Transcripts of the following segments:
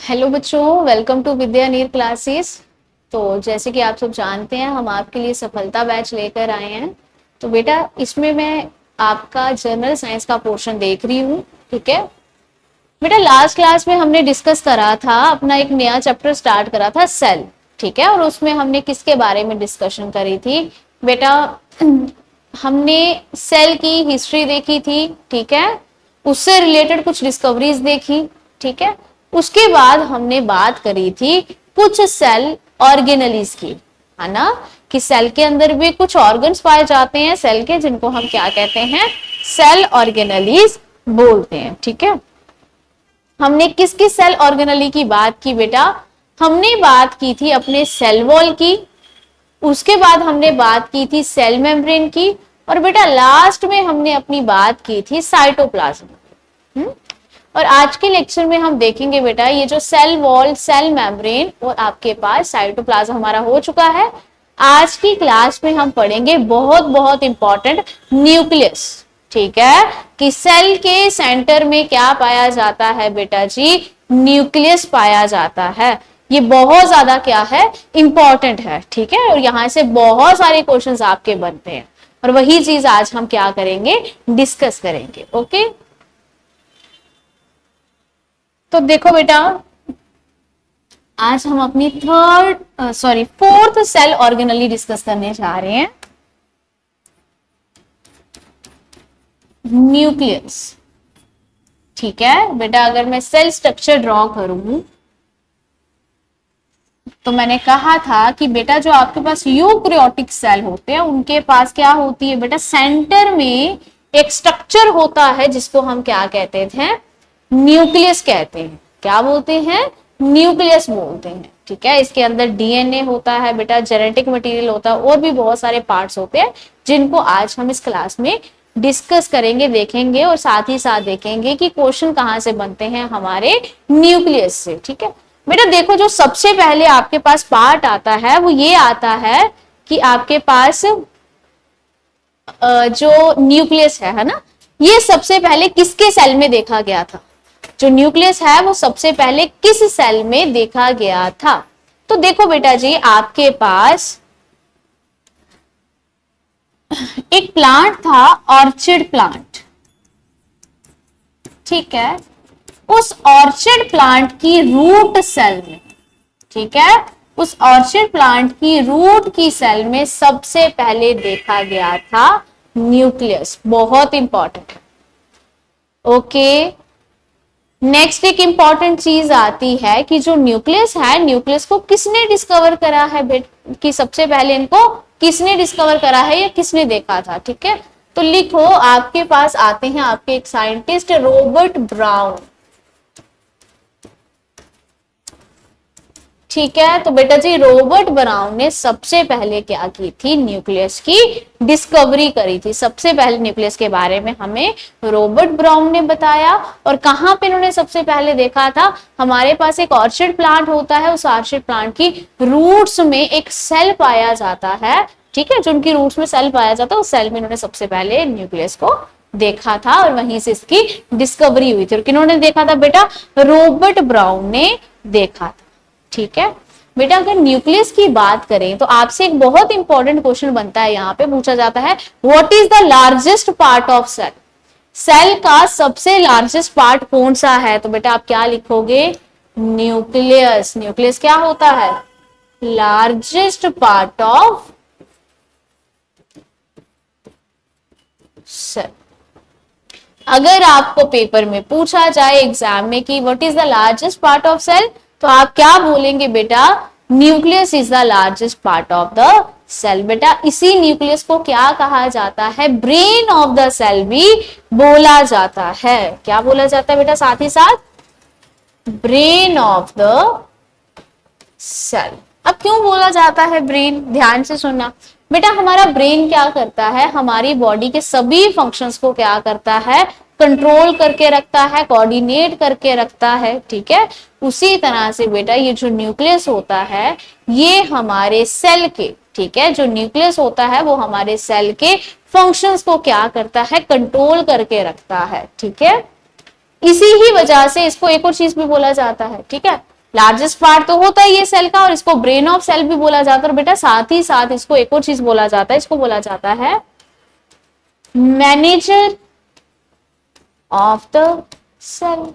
Hello बच्चों, welcome to विद्या नीर classes. तो जैसे कि आप सब जानते हैं, हम आपके लिए सफलता बैच लेकर आए हैं। तो बेटा, इसमें मैं आपका जनरल साइंस का पोर्शन देख रही हूँ। ठीक है बेटा, लास्ट क्लास में हमने डिस्कस करा था, अपना एक नया चैप्टर स्टार्ट करा था, सेल। ठीक है, और उसमें हमने किसके बारे में डिस्कशन करी थी बेटा? हमने सेल की हिस्ट्री देखी थी। ठीक है, उससे रिलेटेड कुछ डिस्कवरीज देखी। ठीक है, उसके बाद हमने बात करी थी कुछ सेल ऑर्गेनलीज की, है ना, कि सेल के अंदर भी कुछ ऑर्गन्स पाए जाते हैं सेल के, जिनको हम क्या कहते हैं? सेल ऑर्गेनलीज बोलते हैं। ठीक है, हमने किस किस सेल ऑर्गेनली की बात की बेटा? हमने बात की थी अपने सेल वॉल की, उसके बाद हमने बात की थी सेल मेम्ब्रेन की, और बेटा लास्ट में हमने अपनी बात की थी साइटोप्लाज्म। और आज के लेक्चर में हम देखेंगे बेटा, ये जो सेल वॉल, सेल मेम्ब्रेन और आपके पास साइटोप्लाज्म हमारा हो चुका है। आज की क्लास में हम पढ़ेंगे बहुत बहुत इंपॉर्टेंट न्यूक्लियस। ठीक है, कि सेल के सेंटर में क्या पाया जाता है बेटा जी? न्यूक्लियस पाया जाता है। ये बहुत ज्यादा क्या है? इंपॉर्टेंट है। ठीक है, और यहां से बहुत सारे क्वेश्चंस आपके बनते हैं, और वही चीज आज हम क्या करेंगे? डिस्कस करेंगे। ओके, तो देखो बेटा, आज हम अपनी फोर्थ सेल ऑर्गेनली डिस्कस करने जा रहे हैं, न्यूक्लियस। ठीक है बेटा, अगर मैं सेल स्ट्रक्चर ड्रॉ करूं तो मैंने कहा था कि बेटा जो आपके पास यूकैरियोटिक सेल होते हैं उनके पास क्या होती है बेटा? सेंटर में एक स्ट्रक्चर होता है जिसको हम क्या कहते थे? न्यूक्लियस कहते हैं। क्या बोलते हैं? न्यूक्लियस बोलते हैं। ठीक है, इसके अंदर डीएनए होता है बेटा, जेनेटिक मटेरियल होता है, और भी बहुत सारे पार्ट्स होते हैं जिनको आज हम इस क्लास में डिस्कस करेंगे, देखेंगे, और साथ ही साथ देखेंगे कि क्वेश्चन कहाँ से बनते हैं हमारे न्यूक्लियस से। ठीक है बेटा, देखो जो सबसे पहले आपके पास पार्ट आता है वो ये आता है कि आपके पास जो न्यूक्लियस है ना, ये सबसे पहले किसके सेल में देखा गया था? जो न्यूक्लियस है वो सबसे पहले किस सेल में देखा गया था? तो देखो बेटा जी, आपके पास एक प्लांट था, ऑर्चिड प्लांट। ठीक है, उस ऑर्चिड प्लांट की रूट सेल में, ठीक है, उस ऑर्चिड प्लांट की रूट की सेल में सबसे पहले देखा गया था न्यूक्लियस। बहुत इंपॉर्टेंट है। ओके, नेक्स्ट एक इंपॉर्टेंट चीज आती है कि जो न्यूक्लियस है, न्यूक्लियस को किसने डिस्कवर करा है बेट? कि सबसे पहले इनको किसने डिस्कवर करा है या किसने देखा था? ठीक है, तो लिखो, आपके पास आते हैं आपके एक साइंटिस्ट, रॉबर्ट ब्राउन। ठीक है, तो बेटा जी रॉबर्ट ब्राउन ने सबसे पहले क्या की थी? न्यूक्लियस की डिस्कवरी करी थी। सबसे पहले न्यूक्लियस के बारे में हमें रॉबर्ट ब्राउन ने बताया। और कहां पे इन्होंने सबसे पहले देखा था? हमारे पास एक ऑर्चिड प्लांट होता है, उस ऑर्चिड प्लांट की रूट्स में एक सेल पाया जाता है। ठीक है, जो उनकी रूट्स में सेल पाया जाता है, उस सेल में इन्होंने सबसे पहले न्यूक्लियस को देखा था, और वहीं से इसकी डिस्कवरी हुई थी। और किन्होंने देखा था बेटा? रॉबर्ट ब्राउन ने देखा था। ठीक है बेटा, अगर न्यूक्लियस की बात करें तो आपसे एक बहुत इंपॉर्टेंट क्वेश्चन बनता है, यहां पे पूछा जाता है, what is the largest part of cell? Cell का सबसे लार्जेस्ट पार्ट कौन सा है? तो बेटा आप क्या लिखोगे? न्यूक्लियस। न्यूक्लियस क्या होता है? Largest part of cell. अगर आपको पेपर में पूछा जाए एग्जाम में कि what is the largest part of cell, तो आप क्या बोलेंगे बेटा? Nucleus is the largest part of the cell. बेटा इसी न्यूक्लियस को क्या कहा जाता है? ब्रेन ऑफ द सेल भी बोला जाता है। क्या बोला जाता है बेटा साथ ही साथ? Brain of the cell. अब क्यों बोला जाता है ब्रेन? ध्यान से सुनना बेटा, हमारा ब्रेन क्या करता है? हमारी बॉडी के सभी फंक्शंस को क्या करता है? कंट्रोल करके रखता है, कोऑर्डिनेट करके रखता है। ठीक है, उसी तरह से बेटा ये जो न्यूक्लियस होता है, ये हमारे सेल के, ठीक है, जो न्यूक्लियस होता है वो हमारे सेल के फंक्शंस को क्या करता है? कंट्रोल करके रखता है। ठीक है, इसी ही वजह से इसको एक और चीज भी बोला जाता है। ठीक है, लार्जेस्ट पार्ट तो होता है ये सेल का, और इसको ब्रेन ऑफ सेल भी बोला जाता है। और बेटा साथ ही साथ इसको एक और चीज बोला जाता है, इसको बोला जाता है मैनेजर ऑफ द सेल।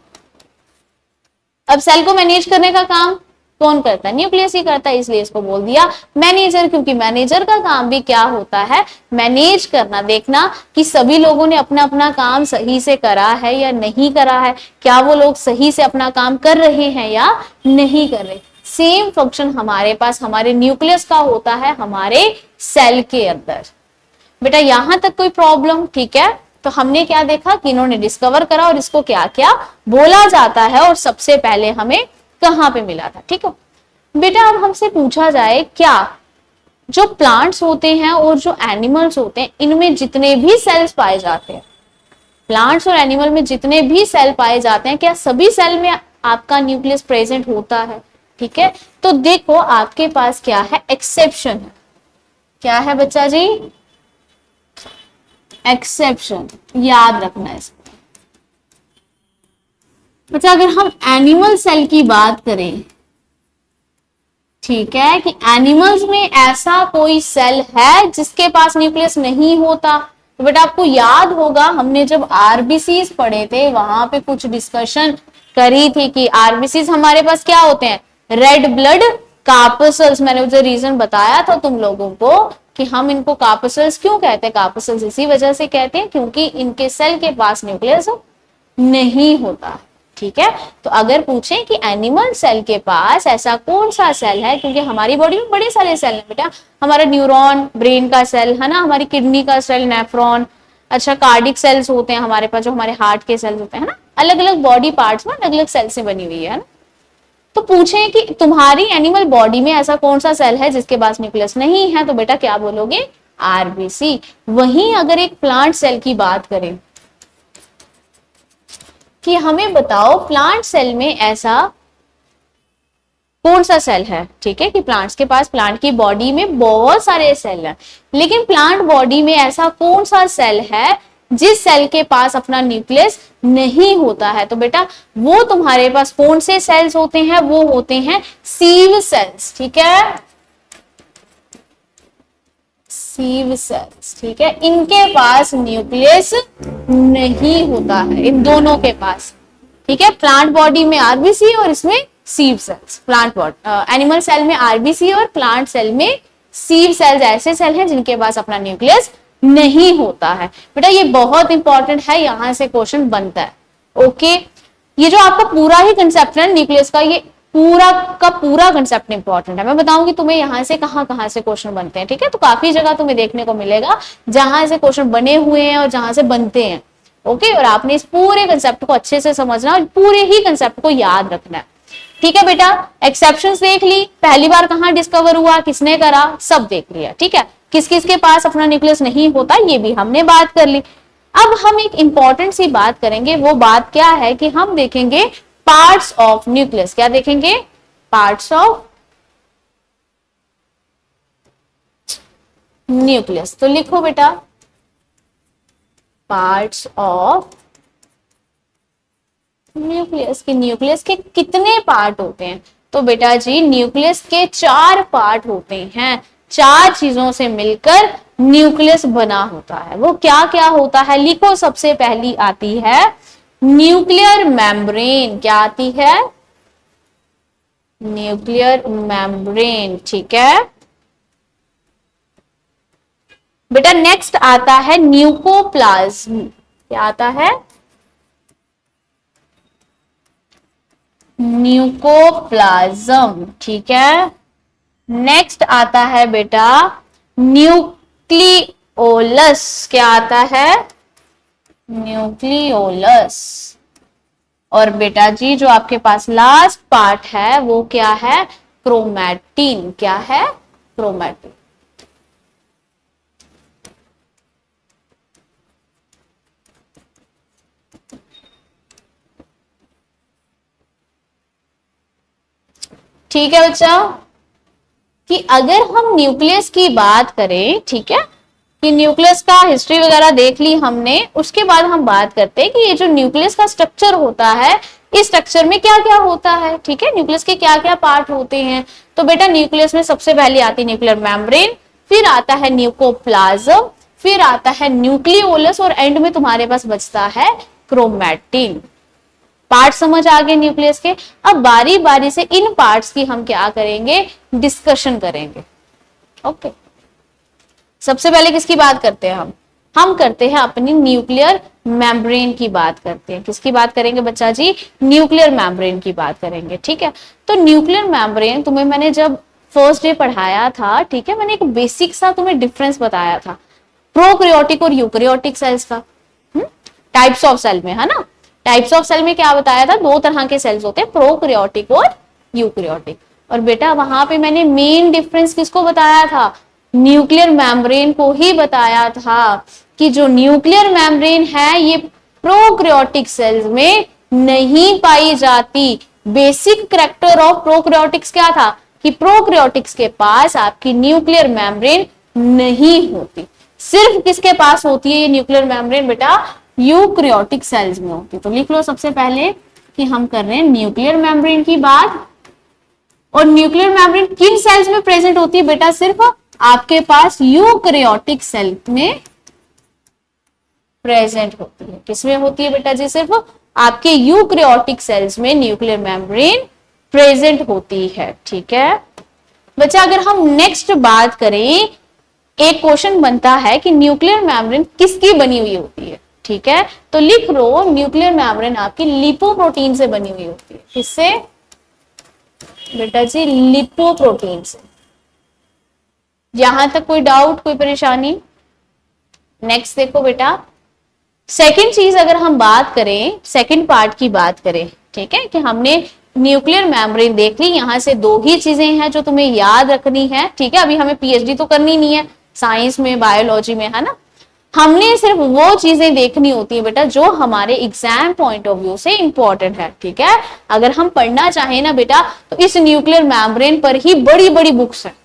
अब सेल को मैनेज करने का काम कौन करता है? न्यूक्लियस ही करता है, इसलिए इसको बोल दिया मैनेजर, क्योंकि मैनेजर का काम भी क्या होता है? मैनेज करना, देखना कि सभी लोगों ने अपना अपना काम सही से करा है या नहीं करा है, क्या वो लोग सही से अपना काम कर रहे हैं या नहीं कर रहे। सेम फंक्शन हमारे पास हमारे न्यूक्लियस का होता है हमारे सेल के अंदर। बेटा यहां तक कोई प्रॉब्लम? ठीक है, तो हमने क्या देखा कि इन्होंने डिस्कवर करा और इसको क्या क्या बोला जाता है, और सबसे पहले हमें कहां पे मिला था। ठीक है बेटा, अब हमसे पूछा जाए क्या जो प्लांट्स होते हैं और जो एनिमल्स होते हैं, इनमें जितने भी सेल्स पाए जाते हैं, प्लांट्स और एनिमल में जितने भी सेल पाए जाते हैं, क्या सभी सेल में आपका न्यूक्लियस प्रेजेंट होता है? ठीक है, तो देखो आपके पास क्या है? एक्सेप्शन है। क्या है बच्चा जी? एक्सेप्शन, याद रखना है इसको। अच्छा, अगर हम एनिमल सेल की बात करें, ठीक है, कि एनिमल्स में ऐसा कोई सेल है जिसके पास न्यूक्लियस नहीं होता, तो बेटा आपको याद होगा हमने जब आरबीसीज पढ़े थे वहां पे कुछ डिस्कशन करी थी कि आरबीसीज हमारे पास क्या होते हैं? Red blood corpuscles. मैंने उसे रीजन बताया था तुम लोगों को कि हम इनको कार्पसल्स क्यों कहते हैं। कार्पसल्स इसी वजह से कहते हैं क्योंकि इनके सेल के पास न्यूक्लियस नहीं होता। ठीक है, तो अगर पूछें कि एनिमल सेल के पास ऐसा कौन सा सेल है, क्योंकि हमारी बॉडी में बड़े सारे सेल हैं बेटा, हमारा न्यूरॉन ब्रेन का सेल है ना, हमारी किडनी का सेल नेफ्रॉन, अच्छा कार्डिक सेल्स होते हैं हमारे पास, जो हमारे हार्ट के सेल्स होते हैं ना, अलग अलग बॉडी पार्ट्स में अलग अलग सेल से बनी हुई है ना। तो पूछें कि तुम्हारी एनिमल बॉडी में ऐसा कौन सा सेल है जिसके पास न्यूक्लियस नहीं है, तो बेटा क्या बोलोगे? आरबीसी। वहीं अगर एक प्लांट सेल की बात करें कि हमें बताओ प्लांट सेल में ऐसा कौन सा सेल है, ठीक है, कि प्लांट्स के पास, प्लांट की बॉडी में बहुत सारे सेल हैं, लेकिन प्लांट बॉडी में ऐसा कौन सा सेल है जिस सेल के पास अपना न्यूक्लियस नहीं होता है? तो बेटा वो तुम्हारे पास कौन से सेल्स होते हैं? वो होते हैं सीव सेल्स। ठीक है, सीव सेल्स। ठीक है, इनके पास न्यूक्लियस नहीं होता है, इन दोनों के पास। ठीक है, प्लांट बॉडी में आरबीसी और इसमें sieve cells. Plant body animal cell में आरबीसी और प्लांट सेल में सीव सेल्स ऐसे सेल हैं जिनके पास अपना न्यूक्लियस नहीं होता है। बेटा ये बहुत इंपॉर्टेंट है, यहां से क्वेश्चन बनता है। ओके, ये जो आपका पूरा ही कंसेप्ट है न्यूक्लियस का, ये पूरा का पूरा कंसेप्ट इंपॉर्टेंट है। मैं बताऊंगी तुम्हें यहां से कहां से क्वेश्चन बनते हैं। ठीक है, तो काफी जगह तुम्हें देखने को मिलेगा जहां से क्वेश्चन बने हुए हैं और जहां से बनते हैं। ओके, और आपने इस पूरे कंसेप्ट को अच्छे से समझना और पूरे ही कंसेप्ट को याद रखना है। ठीक है बेटा, एक्सेप्शंस देख ली, पहली बार कहां डिस्कवर हुआ, किसने करा, सब देख लिया। ठीक है, किस किस के पास अपना न्यूक्लियस नहीं होता ये भी हमने बात कर ली। अब हम एक इंपॉर्टेंट सी बात करेंगे, वो बात क्या है कि हम देखेंगे पार्ट्स ऑफ न्यूक्लियस। क्या देखेंगे? Parts of nucleus. तो लिखो बेटा पार्ट्स ऑफ न्यूक्लियस। की न्यूक्लियस के कितने पार्ट होते हैं? तो बेटा जी न्यूक्लियस के 4 पार्ट होते हैं। 4 चीजों से मिलकर न्यूक्लियस बना होता है। वो क्या क्या होता है? लिखो, सबसे पहली आती है न्यूक्लियर मेम्ब्रेन। क्या आती है? Nuclear membrane. ठीक है बेटा, नेक्स्ट आता है न्यूक्लियोप्लाज्म। क्या आता है? न्यूक्लियोप्लाज्म। ठीक है, नेक्स्ट आता है बेटा न्यूक्लियोलस। क्या आता है? न्यूक्लियोलस। और बेटा जी जो आपके पास लास्ट पार्ट है वो क्या है? क्रोमैटिन। क्या है? क्रोमैटिन। ठीक है बच्चा, कि अगर हम न्यूक्लियस की बात करें, ठीक है, कि न्यूक्लियस का हिस्ट्री वगैरह देख ली हमने, उसके बाद हम बात करते हैं कि ये जो न्यूक्लियस का स्ट्रक्चर होता है इस स्ट्रक्चर में क्या क्या होता है, ठीक है, न्यूक्लियस के क्या क्या पार्ट होते हैं। तो बेटा न्यूक्लियस में सबसे पहले आती है न्यूक्लियर मेम्ब्रेन, फिर आता है न्यूक्लियोप्लाज्म, फिर आता है न्यूक्लियोलस और एंड में तुम्हारे पास बचता है क्रोमैटिन। पार्ट समझ आ गए न्यूक्लियस के। अब बारी बारी से इन पार्ट्स की हम क्या करेंगे, डिस्कशन करेंगे। ओके, सबसे पहले किसकी बात करते हैं हम करते हैं अपनी न्यूक्लियर मेम्ब्रेन की बात करते हैं। किसकी बात करेंगे बच्चा जी, न्यूक्लियर मेम्ब्रेन की बात करेंगे, ठीक है। तो न्यूक्लियर मेम्ब्रेन तुम्हें मैंने जब फर्स्ट डे पढ़ाया था, ठीक है, मैंने एक बेसिक सा तुम्हें डिफरेंस बताया था प्रोकैरियोटिक और यूकैरियोटिक सेल्स का, टाइप्स ऑफ सेल में, है ना। टाइप्स ऑफ सेल में क्या बताया था, दो तरह के सेल्स होते हैं, प्रोकैरियोटिक और यूकैरियोटिक। और बेटा वहां पे मैंने मेन डिफरेंस किसको बताया था, न्यूक्लियर मेम्ब्रेन को ही बताया था कि जो न्यूक्लियर मेम्ब्रेन है ये प्रोकैरियोटिक सेल्स में नहीं पाई जाती। बेसिक कैरेक्टर ऑफ प्रोकैरियोटिक्स क्या था कि प्रोकैरियोटिक्स के पास आपकी न्यूक्लियर मेम्ब्रेन नहीं होती। सिर्फ किसके पास होती है ये न्यूक्लियर मेम्ब्रेन बेटा, यूकैरियोटिक सेल्स में होती है। तो लिख लो सबसे पहले कि हम कर रहे हैं न्यूक्लियर मेम्ब्रेन की बात। और न्यूक्लियर मेम्ब्रेन किन सेल्स में प्रेजेंट होती है बेटा, सिर्फ आपके पास यूकैरियोटिक सेल में प्रेजेंट होती है। किसमें होती है बेटा जी, सिर्फ आपके यूकैरियोटिक सेल्स में न्यूक्लियर मेम्ब्रेन प्रेजेंट होती है, ठीक है बच्चा। अगर हम नेक्स्ट बात करें, एक क्वेश्चन बनता है कि न्यूक्लियर मेम्ब्रेन किसकी बनी हुई होती है, ठीक है। तो लिख लो न्यूक्लियर मेम्ब्रेन आपकी लिपोप्रोटीन से बनी हुई होती है। किससे बेटा जी, लिपोप्रोटीन से। यहां तक कोई डाउट, कोई परेशानी? नेक्स्ट देखो बेटा, सेकंड चीज अगर हम बात करें, सेकंड पार्ट की बात करें, ठीक है, कि हमने न्यूक्लियर मेम्ब्रेन देख ली। यहां से दो ही चीजें हैं जो तुम्हें याद रखनी है, ठीक है। अभी हमें पीएचडी तो करनी नहीं है साइंस में, बायोलॉजी में, है ना। हमने सिर्फ वो चीजें देखनी होती है बेटा जो हमारे एग्जाम पॉइंट ऑफ व्यू से इंपॉर्टेंट है, ठीक है। अगर हम पढ़ना चाहें ना बेटा तो इस न्यूक्लियर मेम्ब्रेन पर ही बड़ी बड़ी बुक्स है,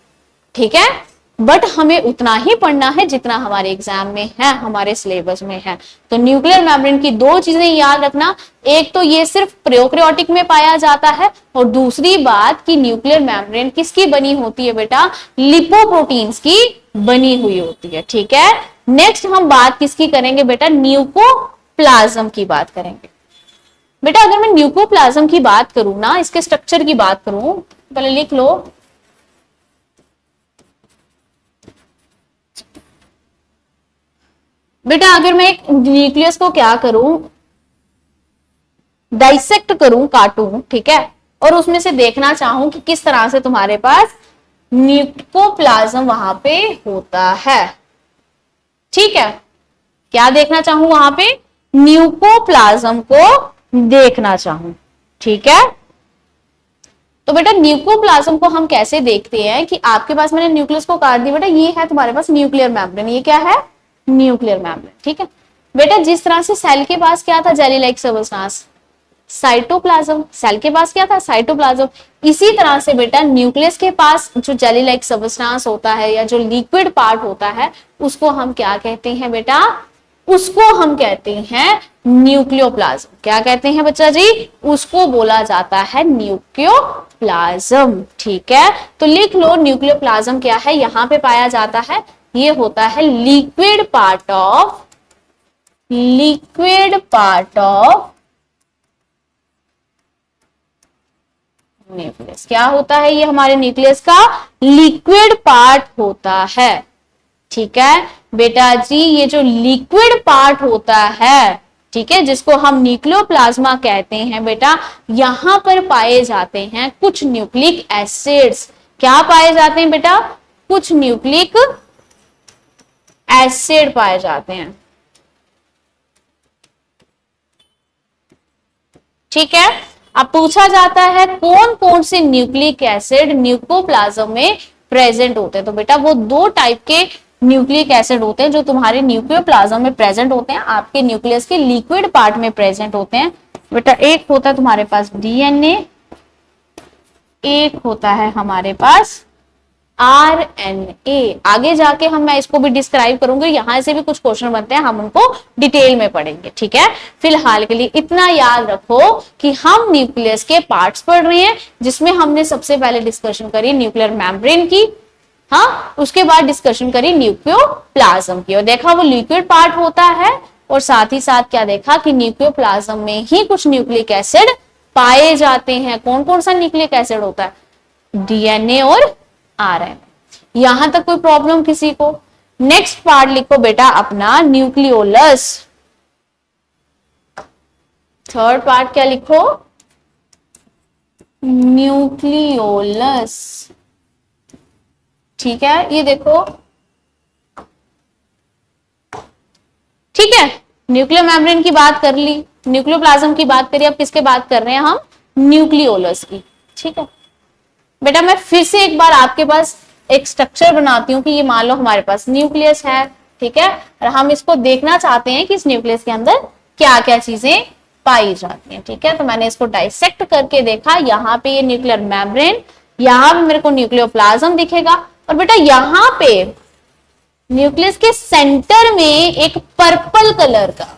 ठीक है। बट हमें उतना ही पढ़ना है जितना हमारे एग्जाम में है, हमारे सिलेबस में है। तो न्यूक्लियर मेम्ब्रेन की दो चीजें याद रखना, एक तो ये सिर्फ प्रोकैरियोटिक में पाया जाता है, और दूसरी बात कि न्यूक्लियर मेम्ब्रेन किसकी बनी होती है बेटा, लिपोप्रोटीन्स की बनी हुई होती है, ठीक है। नेक्स्ट हम बात किसकी करेंगे बेटा, न्यूक्लियोप्लाज्म की बात करेंगे। बेटा अगर मैं न्यूक्लियोप्लाज्म की बात करूं ना, इसके स्ट्रक्चर की बात करूं, पहले लिख लो बेटा, अगर मैं एक न्यूक्लियस को क्या करूं, डाइसेक्ट करूं, काटूं, ठीक है, और उसमें से देखना चाहूं कि किस तरह से तुम्हारे पास न्यूक्लियोप्लाज्म वहां पे होता है, ठीक है। क्या देखना चाहूं वहां पे, न्यूक्लियोप्लाज्म को देखना चाहूं, ठीक है। तो बेटा न्यूक्लियोप्लाज्म को हम कैसे देखते हैं कि आपके पास मैंने न्यूक्लियस को काट दिया, बेटा ये है तुम्हारे पास न्यूक्लियर मेम्ब्रेन, ये क्या है, न्यूक्लियर मेम्ब्रेन, ठीक है बेटा। जिस तरह से सेल के पास क्या था, jelly like substance, cytoplasm, cell के पास क्या था, साइटोप्लाज्म। इसी तरह से बेटा न्यूक्लियस के पास जो जेली लाइक सबस्टेंस होता है या जो लिक्विड पार्ट होता है उसको हम क्या कहते हैं बेटा, उसको हम कहते हैं न्यूक्लियोप्लाज्म। क्या कहते हैं बच्चा जी, उसको बोला जाता है न्यूक्लियोप्लाज्म, ठीक है। तो लिख लो न्यूक्लियोप्लाज्म क्या है, यहां पे पाया जाता है, ये होता है लिक्विड पार्ट ऑफ न्यूक्लियस। क्या होता है ये हमारे न्यूक्लियस का लिक्विड पार्ट होता है, ठीक है बेटा जी। ये जो लिक्विड पार्ट होता है, ठीक है, जिसको हम न्यूक्लियोप्लाज्मा कहते हैं बेटा, यहां पर पाए जाते हैं कुछ न्यूक्लिक एसिड्स। क्या पाए जाते हैं बेटा, कुछ न्यूक्लिक एसिड पाए जाते हैं, ठीक है। अब पूछा जाता है कौन कौन से न्यूक्लिक एसिड न्यूक्लियोप्लाज्म में प्रेजेंट होते हैं। तो बेटा वो दो टाइप के न्यूक्लिक एसिड होते हैं जो तुम्हारे न्यूक्लियोप्लाज्म में प्रेजेंट होते हैं, आपके न्यूक्लियस के लिक्विड पार्ट में प्रेजेंट होते हैं बेटा। एक होता है तुम्हारे पास डीएनए, एक होता है हमारे पास RNA। आगे जाके मैं इसको भी डिस्क्राइब करूंगी, यहां से भी कुछ क्वेश्चन बनते हैं, हम उनको डिटेल में पढ़ेंगे, ठीक है। फिलहाल के लिए इतना याद रखो कि हम न्यूक्लियस के पार्ट्स पढ़ रहे हैं, जिसमें हमने सबसे पहले डिस्कशन करी न्यूक्लियर मेम्ब्रेन की, हाँ, उसके बाद डिस्कशन करी न्यूक्लियोप्लाज्म की, और देखा वो लिक्विड पार्ट होता है, और साथ ही साथ क्या देखा कि न्यूक्लियोप्लाज्म में ही कुछ न्यूक्लिक एसिड पाए जाते हैं। कौन कौन सा न्यूक्लिक एसिड होता है? डीएनए और आरएनए। यहां तक कोई प्रॉब्लम किसी को? नेक्स्ट पार्ट लिखो बेटा अपना न्यूक्लियोलस। थर्ड पार्ट क्या लिखो? न्यूक्लियोलस, ठीक है। ये देखो, ठीक है, न्यूक्लियर मेम्ब्रेन की बात कर ली, न्यूक्लियोप्लाज्म की बात करी, अब किसके बात कर रहे हैं हम? न्यूक्लियोलस की, ठीक है। बेटा मैं फिर से एक बार आपके पास एक स्ट्रक्चर बनाती हूँ कि ये मान लो हमारे पास न्यूक्लियस है, ठीक है, और हम इसको देखना चाहते हैं कि इस न्यूक्लियस के अंदर क्या क्या चीजें पाई जाती हैं, ठीक है। तो मैंने इसको डाइसेक्ट करके देखा, यहाँ पे ये न्यूक्लियर मेम्ब्रेन, यहाँ पे मेरे को न्यूक्लियोप्लाज्म दिखेगा, और बेटा यहाँ पे न्यूक्लियस के सेंटर में एक पर्पल कलर का,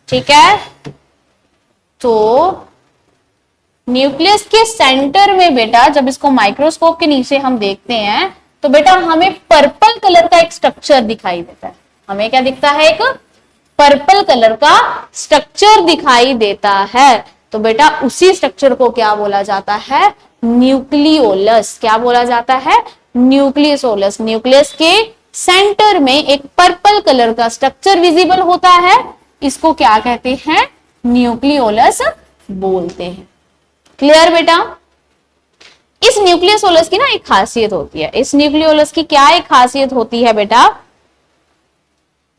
ठीक है, तो न्यूक्लियस के सेंटर में बेटा जब इसको माइक्रोस्कोप के नीचे हम देखते हैं तो बेटा हमें पर्पल कलर का एक स्ट्रक्चर दिखाई देता है। हमें क्या दिखता है? एक पर्पल कलर का स्ट्रक्चर दिखाई देता है। तो बेटा उसी स्ट्रक्चर को क्या बोला जाता है? न्यूक्लियोलस। क्या बोला जाता है? न्यूक्लियोलस। न्यूक्लियस के सेंटर में एक पर्पल कलर का स्ट्रक्चर विजिबल होता है, इसको क्या कहते हैं? न्यूक्लियोलस बोलते हैं। क्लियर बेटा? इस न्यूक्लियोलस की ना एक खासियत होती है। इस न्यूक्लियोलस की क्या एक खासियत होती है बेटा?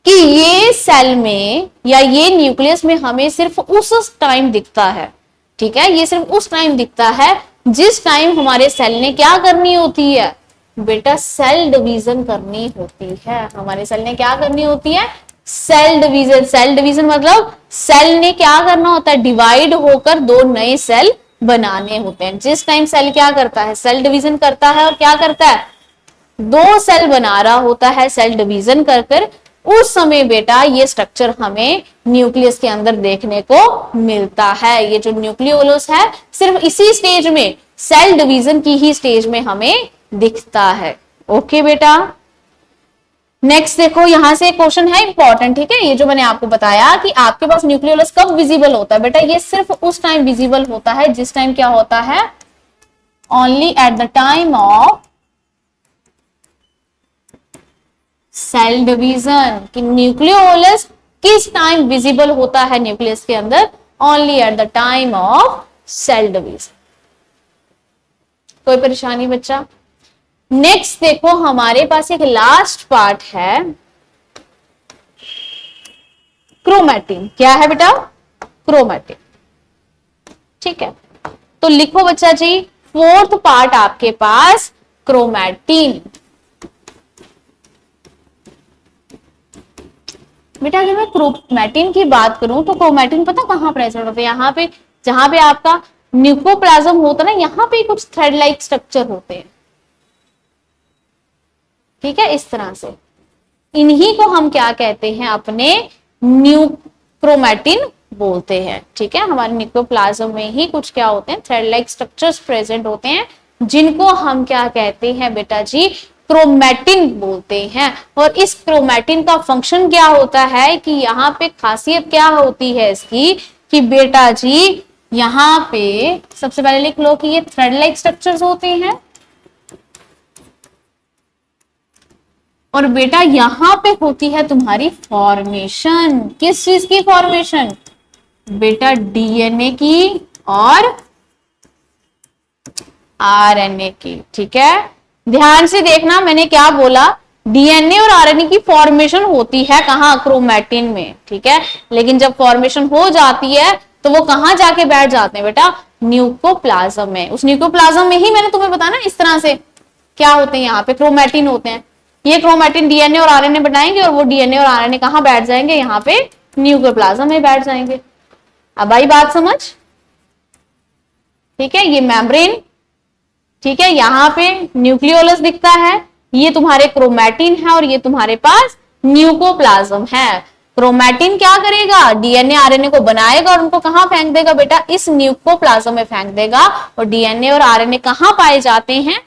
कि ये सेल में या ये न्यूक्लियस में हमें सिर्फ उस टाइम दिखता है, ठीक है, ये सिर्फ उस टाइम दिखता है जिस टाइम हमारे सेल ने क्या करनी होती है बेटा? सेल डिवीजन करनी होती है। हमारे सेल ने क्या करनी होती है? Cell division. सेल डिवीजन मतलब सेल ने क्या करना होता है? डिवाइड होकर दो नए सेल बनाने होते हैं। जिस टाइम सेल क्या करता है? सेल डिवीजन करता है, और क्या करता है? दो सेल बना रहा होता है सेल डिवीजन कर कर, उस समय बेटा ये स्ट्रक्चर हमें न्यूक्लियस के अंदर देखने को मिलता है। ये जो न्यूक्लियोलस है सिर्फ इसी स्टेज में, सेल डिवीजन की ही स्टेज में हमें दिखता है। ओके बेटा, नेक्स्ट देखो, यहां से क्वेश्चन है इंपॉर्टेंट, ठीक है। ये जो मैंने आपको बताया कि आपके पास न्यूक्लियोलस कब विजिबल होता है बेटा? ये सिर्फ उस टाइम विजिबल होता है जिस टाइम क्या होता है? Only at the time of cell division. कि न्यूक्लियोलस किस टाइम विजिबल होता है न्यूक्लियस के अंदर? Only at the time of cell division. कोई परेशानी बच्चा? नेक्स्ट देखो, हमारे पास एक लास्ट पार्ट है क्रोमैटिन। क्या है बेटा? क्रोमैटिन, ठीक है। तो लिखो बच्चा जी, फोर्थ पार्ट आपके पास क्रोमैटिन। बेटा अगर मैं क्रोमैटिन की बात करूं तो क्रोमैटिन पता कहां प्रेजेंट होता है? यहाँ पे जहां पे आपका न्यूक्लियोप्लाज्म होता है ना, यहाँ पे कुछ थ्रेड लाइक स्ट्रक्चर होते हैं, ठीक है, इस तरह से। इन्हीं को हम क्या कहते हैं? अपने क्रोमैटिन बोलते हैं, ठीक है। हमारे न्यूक्लियोप्लाज्म में ही कुछ क्या होते हैं? थ्रेड लाइक स्ट्रक्चर्स प्रेजेंट होते हैं, जिनको हम क्या कहते हैं बेटा जी? क्रोमैटिन बोलते हैं। और इस क्रोमैटिन का फंक्शन क्या होता है कि यहाँ पे खासियत क्या होती है इसकी कि बेटा जी यहाँ पे सबसे पहले लिख लो कि ये थ्रेड लाइक स्ट्रक्चर्स होते हैं, और बेटा यहां पे होती है तुम्हारी फॉर्मेशन। किस चीज की फॉर्मेशन? बेटा डीएनए की और आरएनए की, ठीक है। ध्यान से देखना मैंने क्या बोला, डीएनए और आरएनए की फॉर्मेशन होती है कहां? क्रोमैटिन में, ठीक है। लेकिन जब फॉर्मेशन हो जाती है तो वो कहां जाके बैठ जाते हैं बेटा? न्यूक्लियोप्लाज्म में। उस न्यूक्लियोप्लाज्म में ही मैंने तुम्हें बताया ना, इस तरह से क्या होते हैं? यहाँ पे क्रोमैटिन होते हैं। ये क्रोमैटिन डीएनए और आरएनए बनाएंगे, और वो डीएनए और आरएनए कहां बैठ जाएंगे? यहाँ पे न्यूक्लियोप्लाज्म में बैठ जाएंगे। अब आई बात समझ, ठीक है। ये मेम्ब्रेन, ठीक है, यहाँ पे न्यूक्लियोलस दिखता है, ये तुम्हारे क्रोमैटिन है और ये तुम्हारे पास न्यूक्लियोप्लाज्म है। क्रोमैटिन क्या करेगा, डीएनए आरएनए को बनाएगा और उनको कहां फेंक देगा बेटा, इस न्यूक्लियोप्लाज्म में फेंक देगा। और डीएनए और आरएनए कहां पाए जाते हैं,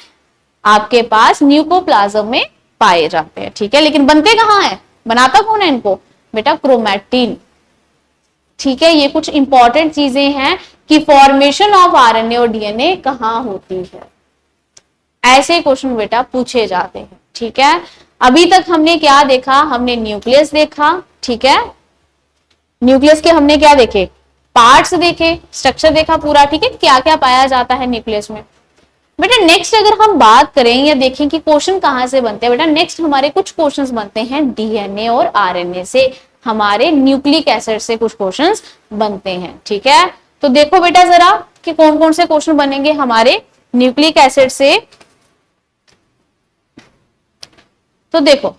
आपके पास न्यूक्लियोप्लाज्म में पाए जाते हैं। ठीक है, लेकिन बनते कहां है, बनाता कौन है इनको बेटा, क्रोमैटिन। ठीक है, ये कुछ इंपॉर्टेंट चीजें हैं कि फॉर्मेशन ऑफ आरएनए और डीएनए कहां होती है, ऐसे क्वेश्चन बेटा पूछे जाते हैं। ठीक है, अभी तक हमने क्या देखा, हमने न्यूक्लियस देखा। ठीक है, न्यूक्लियस के हमने क्या देखे, पार्ट्स देखे, स्ट्रक्चर देखा पूरा। ठीक है, क्या क्या पाया जाता है न्यूक्लियस में। बेटा नेक्स्ट अगर हम बात करें या देखें कि क्वेश्चन कहां से बनते हैं, बेटा नेक्स्ट हमारे कुछ क्वेश्चंस बनते हैं डीएनए और आरएनए से, हमारे न्यूक्लिक एसिड से कुछ क्वेश्चंस बनते हैं। ठीक है, तो देखो बेटा जरा कि कौन कौन से क्वेश्चन बनेंगे हमारे न्यूक्लिक एसिड से। तो देखो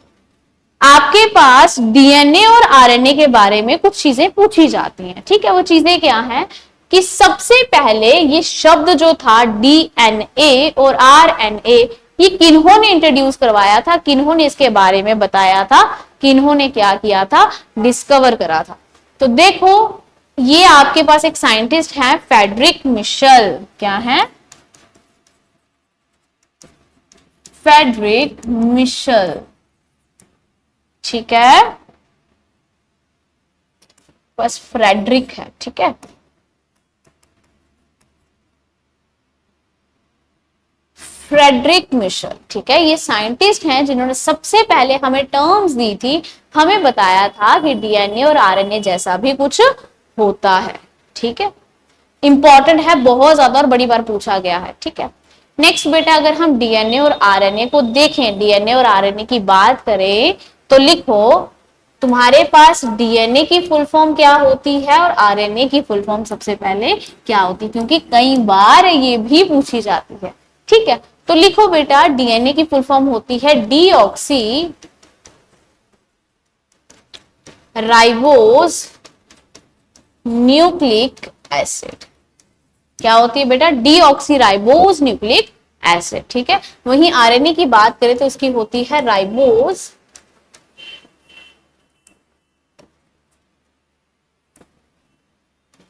आपके पास डीएनए और आरएनए के बारे में कुछ चीजें पूछी जाती हैं। ठीक है, वो चीजें क्या हैं कि सबसे पहले ये शब्द जो था डीएनए और आरएनए, ये किन्होंने इंट्रोड्यूस करवाया था, किन्होंने इसके बारे में बताया था, किन्होंने क्या किया था, डिस्कवर करा था। तो देखो ये आपके पास एक साइंटिस्ट है फ्रेडरिक मिशेल। क्या है, फ्रेडरिक मिशेल। ठीक है, बस फ्रेडरिक है। ठीक है, फ्रेडरिक मिशेल। ठीक है, ये साइंटिस्ट हैं जिन्होंने सबसे पहले हमें टर्म्स दी थी, हमें बताया था कि डीएनए और आरएनए जैसा भी कुछ होता है। ठीक है, इंपॉर्टेंट है बहुत ज्यादा और बड़ी बार पूछा गया है। ठीक है, नेक्स्ट बेटा अगर हम डीएनए और आरएनए को देखें, डीएनए और आरएनए की बात करें तो लिखो तुम्हारे पास डीएनए की फुल फॉर्म क्या होती है और आरएनए की फुल फॉर्म सबसे पहले क्या होती है, क्योंकि कई बार ये भी पूछी जाती है। ठीक है, तो लिखो बेटा डीएनए की फुल फॉर्म होती है डीऑक्सी राइबोज न्यूक्लिक एसिड। क्या होती है बेटा, डीऑक्सी राइबोज न्यूक्लिक एसिड। ठीक है, वहीं आरएनए की बात करें तो इसकी होती है राइबोज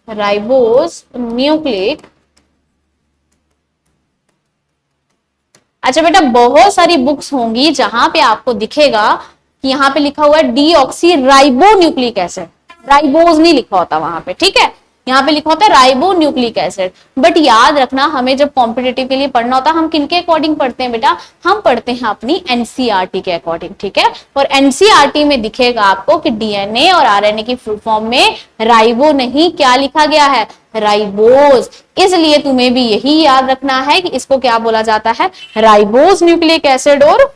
न्यूक्लिक। अच्छा बेटा बहुत सारी बुक्स होंगी जहां पे आपको दिखेगा कि यहाँ पे लिखा हुआ है deoxy ribo nucleic acid, ribose नहीं लिखा होता वहां पे। ठीक है, यहाँ पे लिखा होता है राइबो न्यूक्लिक एसिड। बट याद रखना हमें जब कॉम्पिटिटिव के लिए पढ़ना होता है हम किन के अकॉर्डिंग पढ़ते हैं बेटा, हम पढ़ते हैं अपनी एनसीईआरटी के अकॉर्डिंग। ठीक है, और एनसीईआरटी में दिखेगा आपको कि डीएनए और आरएनए की फुल फॉर्म में राइबो नहीं क्या लिखा गया है, राइबोज। इसलिए तुम्हें भी यही याद रखना है कि इसको क्या बोला जाता है, राइबोज न्यूक्लिक एसिड और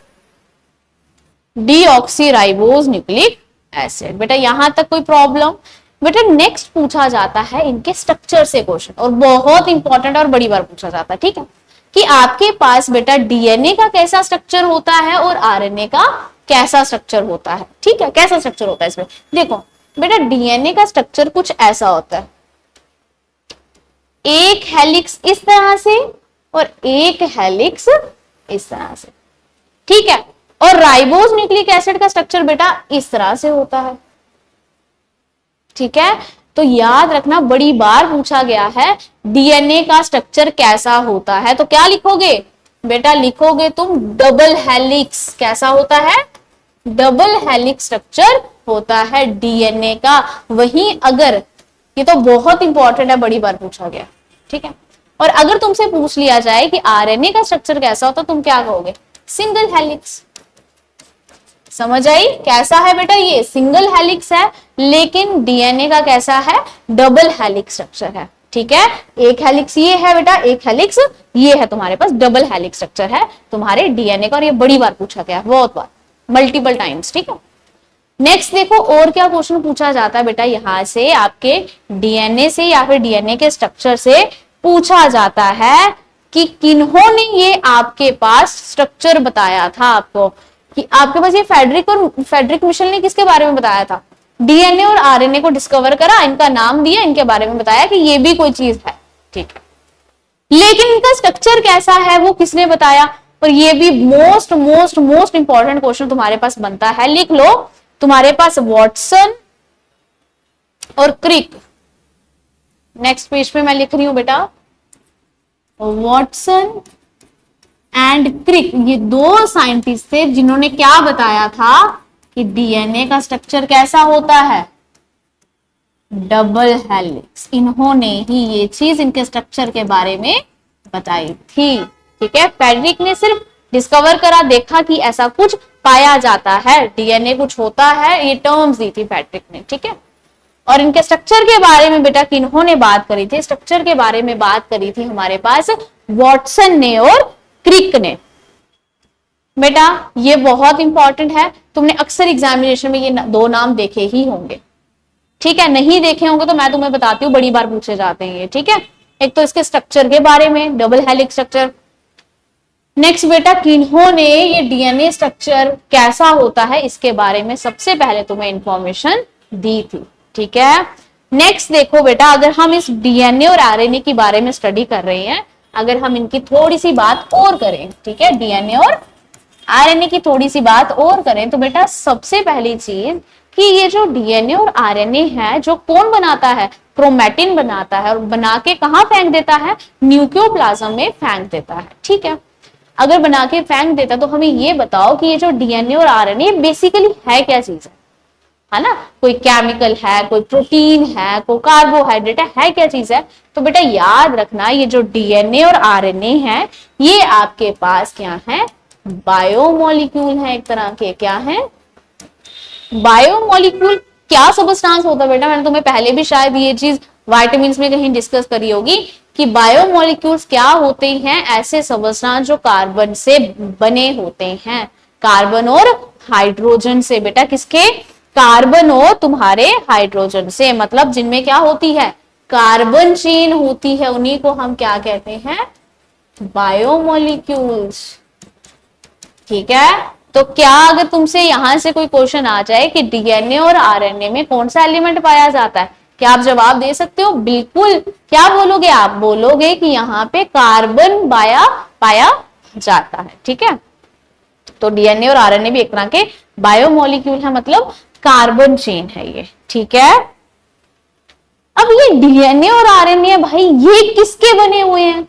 डीऑक्सी राइबोज न्यूक्लिक एसिड। बेटा यहां तक कोई प्रॉब्लम। बेटा नेक्स्ट पूछा जाता है इनके स्ट्रक्चर से क्वेश्चन, और बहुत इंपॉर्टेंट और बड़ी बार पूछा जाता है। ठीक है, कि आपके पास बेटा डीएनए का कैसा स्ट्रक्चर होता है और आरएनए का कैसा स्ट्रक्चर होता है। ठीक है, कैसा स्ट्रक्चर होता है इसमें, देखो बेटा डीएनए का स्ट्रक्चर कुछ ऐसा होता है, एक हेलिक्स इस तरह से और एक हेलिक्स इस तरह से। ठीक है, और राइबोज न्यूक्लिक एसिड का स्ट्रक्चर बेटा इस तरह से होता है। ठीक है, तो याद रखना बड़ी बार पूछा गया है डीएनए का स्ट्रक्चर कैसा होता है, तो क्या लिखोगे बेटा, लिखोगे तुम डबल हेलिक्स। कैसा होता है, डबल हेलिक्स स्ट्रक्चर होता है डीएनए का। वहीं अगर, ये तो बहुत इंपॉर्टेंट है, बड़ी बार पूछा गया। ठीक है, और अगर तुमसे पूछ लिया जाए कि आरएनए का स्ट्रक्चर कैसा होता, तुम क्या कहोगे, सिंगल हेलिक्स। समझ आई, कैसा है बेटा, ये सिंगल हेलिक्स है, लेकिन डीएनए का कैसा है, डबल हेलिक्स स्ट्रक्चर है। ठीक है, एक हेलिक्स ये है बेटा, एक हेलिक्स ये है, तुम्हारे पास डबल हेलिक्स स्ट्रक्चर है तुम्हारे डीएनए का, और ये बड़ी बार पूछा गया, बहुत बार, मल्टीपल टाइम्स। ठीक है, नेक्स्ट देखो और क्या क्वेश्चन पूछा जाता है बेटा, यहां से आपके डीएनए से या फिर डीएनए के स्ट्रक्चर से पूछा जाता है कि किन्होंने ये आपके पास स्ट्रक्चर बताया था आपको, कि आपके पास ये फ्रेडरिक मिशेल ने किसके बारे में बताया था, डीएनए और आरएनए को डिस्कवर करा, इनका नाम दिया, इनके बारे में बताया कि ये भी कोई चीज है। ठीक है, लेकिन इनका स्ट्रक्चर कैसा है वो किसने बताया? और ये भी most most most important question तुम्हारे पास बनता है, लिख लो। तुम्हारे पास वॉटसन और क्रिक, नेक्स्ट पेज पे मैं लिख रही हूं बेटा, वॉटसन एंड क्रिक, ये दो साइंटिस्ट थे जिन्होंने क्या बताया था कि डीएनए का स्ट्रक्चर कैसा होता है, डबल हेलिक्स। इन्होंने ही ये चीज इनके स्ट्रक्चर के बारे में बताई थी। ठीक है, फेडरिक ने सिर्फ डिस्कवर करा, देखा कि ऐसा कुछ पाया जाता है, डीएनए कुछ होता है, ये टर्म्स दी थी फेडरिक ने। ठीक है, और इनके स्ट्रक्चर के बारे में बेटा किन्होंने बात करी थी, स्ट्रक्चर के बारे में बात करी थी हमारे पास वॉटसन ने और क्रिक ने। बेटा ये बहुत इंपॉर्टेंट है, तुमने अक्सर एग्जामिनेशन में ये दो नाम देखे ही होंगे। ठीक है, नहीं देखे होंगे तो मैं तुम्हें बताती हूँ, बड़ी बार पूछे जाते हैं ये। ठीक है, एक तो इसके स्ट्रक्चर के बारे में, डबल हेलिक्स स्ट्रक्चर। नेक्स्ट बेटा किन्होंने ये डीएनए स्ट्रक्चर कैसा होता है इसके बारे में सबसे पहले तुम्हें इंफॉर्मेशन दी थी। ठीक है, नेक्स्ट देखो बेटा, अगर हम इस डीएनए और आरएनए के बारे में स्टडी कर रहे हैं, अगर हम इनकी थोड़ी सी बात और करें, ठीक है, डीएनए और आरएनए की थोड़ी सी बात और करें, तो बेटा सबसे पहली चीज कि ये जो डीएनए और आरएनए है, जो कौन बनाता है, क्रोमैटिन बनाता है, और बना के कहाँ फेंक देता है, न्यूक्लियोप्लाज्म में फेंक देता है। ठीक है, अगर बना के फेंक देता तो हमें ये बताओ कि ये जो डीएनए और आरएनए बेसिकली है क्या चीज है ना, कोई केमिकल है, कोई प्रोटीन है, कोई कार्बोहाइड्रेट है क्या चीज है? तो बेटा याद रखना, ये जो डीएनए और आरएनए है, ये आपके पास क्या है, बायोमोलिक्यूल है, एक तरह के। क्या है? बायोमोलिक्यूल। क्या सबस्टांस होता है बेटा? मैंने तुम्हें पहले भी शायद ये चीज विटामिन्स में कहीं डिस्कस करी होगी कि बायोमोलिक्यूल्स क्या होते हैं, ऐसे सबस्टांस जो कार्बन से बने होते हैं, कार्बन और हाइड्रोजन से। बेटा किसके? कार्बन और तुम्हारे हाइड्रोजन से, मतलब जिनमें क्या होती है, कार्बन चेन होती है, उन्हीं को हम क्या कहते हैं, बायोमोलिक्यूल्स। ठीक है, तो क्या अगर तुमसे यहां से कोई क्वेश्चन आ जाए कि डीएनए और आरएनए में कौन सा एलिमेंट पाया जाता है, क्या आप जवाब दे सकते हो? बिल्कुल। क्या बोलोगे आप? बोलोगे कि यहाँ पे कार्बन पाया जाता है। ठीक है, तो डीएनए और आरएनए भी एक तरह के बायोमोलिक्यूल है, मतलब कार्बन चेन है ये। ठीक है, अब ये डीएनए और आरएनए भाई ये किसके बने हुए हैं?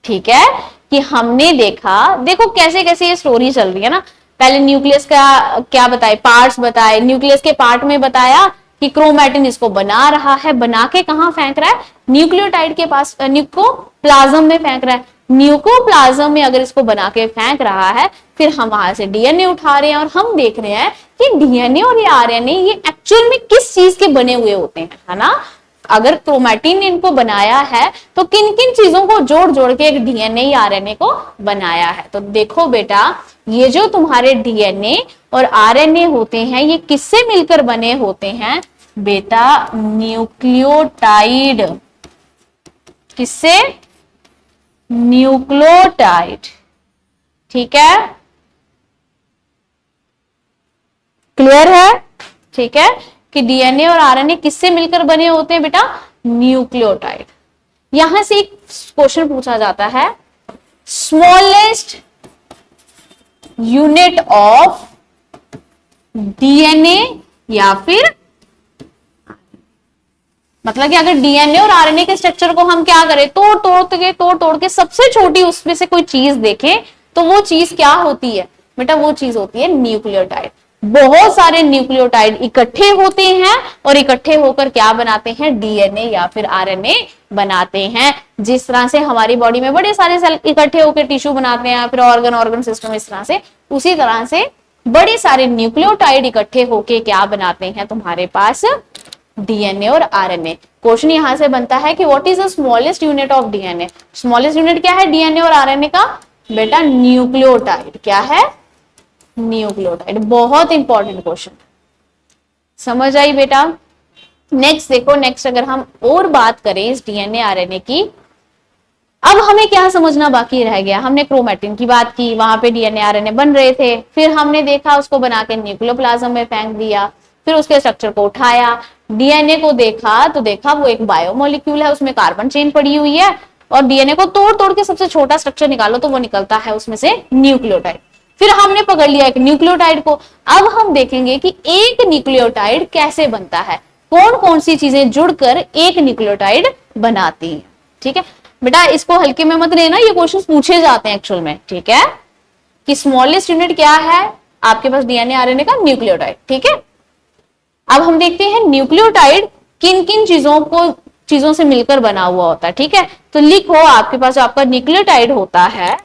ठीक है, कि हमने देखा, देखो कैसे कैसे ये स्टोरी चल रही है ना। पहले न्यूक्लियस का क्या बताए, पार्ट्स बताए, न्यूक्लियस के पार्ट में बताया कि क्रोमैटिन इसको बना रहा है, बना के कहाँ फेंक रहा है, न्यूक्लियोटाइड के पास, न्यूक्लियोप्लाज्म में फेंक रहा है। न्यूक्लियोप्लाज्म में अगर इसको बना के फेंक रहा है, फिर हम वहां से डीएनए उठा रहे हैं और हम देख रहे हैं कि डीएनए और ये आरएनए ये एक्चुअल में किस चीज के बने हुए होते हैं, है ना। अगर क्रोमैटिन ने इनको बनाया है तो किन किन चीजों को जोड़ जोड़ के एक डीएनए या आरएनए को बनाया है। तो देखो बेटा, ये जो तुम्हारे डीएनए और आरएनए होते हैं, ये किससे मिलकर बने होते हैं बेटा? न्यूक्लियोटाइड। किससे? न्यूक्लियोटाइड। ठीक है, क्लियर है? ठीक है, कि डीएनए और आरएनए किससे मिलकर बने होते हैं बेटा? न्यूक्लियोटाइड। यहां से एक क्वेश्चन पूछा जाता है, स्मॉलेस्ट यूनिट ऑफ डीएनए या फिर, मतलब कि अगर डीएनए और आरएनए के स्ट्रक्चर को हम क्या करें, तोड़ तोड़ के सबसे छोटी उसमें से कोई चीज देखें, तो वो चीज क्या होती है बेटा? वो चीज होती है न्यूक्लियोटाइड। बहुत सारे न्यूक्लियोटाइड इकट्ठे होते हैं और इकट्ठे होकर क्या बनाते हैं? डीएनए या फिर आरएनए बनाते हैं। जिस तरह से हमारी बॉडी में बड़े सारे सेल इकट्ठे होकर टिश्यू बनाते हैं, फिर ऑर्गन सिस्टम इस तरह से, उसी तरह से बड़े सारे न्यूक्लियोटाइड इकट्ठे होकर क्या बनाते हैं तुम्हारे पास? डीएनए और आरएनए। क्वेश्चन यहां से बनता है कि what is the smallest unit of DNA? Smallest unit क्या है डीएनए और आरएनए का बेटा? न्यूक्लियोटाइड। क्या है? न्यूक्लियोटाइड। बहुत इंपॉर्टेंट क्वेश्चन, समझ आई बेटा? नेक्स्ट देखो, नेक्स्ट अगर हम और बात करें इस डीएनए आरएनए की, अब हमें क्या समझना बाकी रह गया? हमने क्रोमैटिन की बात की, वहां पे डीएनए आरएनए बन रहे थे, फिर हमने देखा उसको बना के न्यूक्लियोप्लाज्म में फेंक दिया, फिर उसके स्ट्रक्चर को उठाया, डीएनए को देखा तो देखा वो एक बायोमोलिक्यूल है, उसमें कार्बन चेन पड़ी हुई है, और डीएनए को तोड़ तोड़ के सबसे छोटा स्ट्रक्चर निकालो तो वो निकलता है उसमें से न्यूक्लियोटाइड। फिर हमने पकड़ लिया एक न्यूक्लियोटाइड को। अब हम देखेंगे कि एक न्यूक्लियोटाइड कैसे बनता है, कौन कौन सी चीजें जुड़कर एक न्यूक्लियोटाइड बनाती हैं। ठीक है बेटा, इसको हल्के में मत लेना, ये क्वेश्चन पूछे जाते हैं एक्चुअल में। ठीक है, कि स्मॉलेस्ट यूनिट क्या है आपके पास डीएनए आरएनए का, न्यूक्लियोटाइड। ठीक है, अब हम देखते हैं न्यूक्लियोटाइड किन किन चीजों से मिलकर बना हुआ होता है। ठीक है, तो लिखो आपके पास जो आपका न्यूक्लियोटाइड होता है,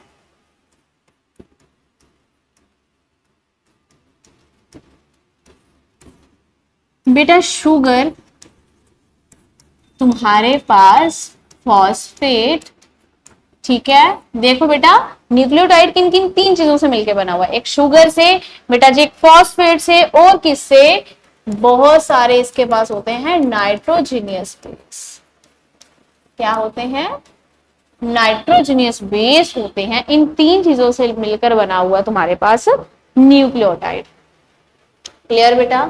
बेटा शुगर, तुम्हारे पास फॉस्फेट। ठीक है, देखो बेटा न्यूक्लियोटाइड किन किन 3 चीजों से मिलकर बना हुआ है, एक शुगर से बेटा जी, एक फॉस्फेट से, और किससे, बहुत सारे इसके पास होते हैं नाइट्रोजीनियस बेस। क्या होते हैं, नाइट्रोजीनियस बेस होते हैं। इन 3 चीजों से मिलकर बना हुआ तुम्हारे पास न्यूक्लियोटाइड। क्लियर बेटा,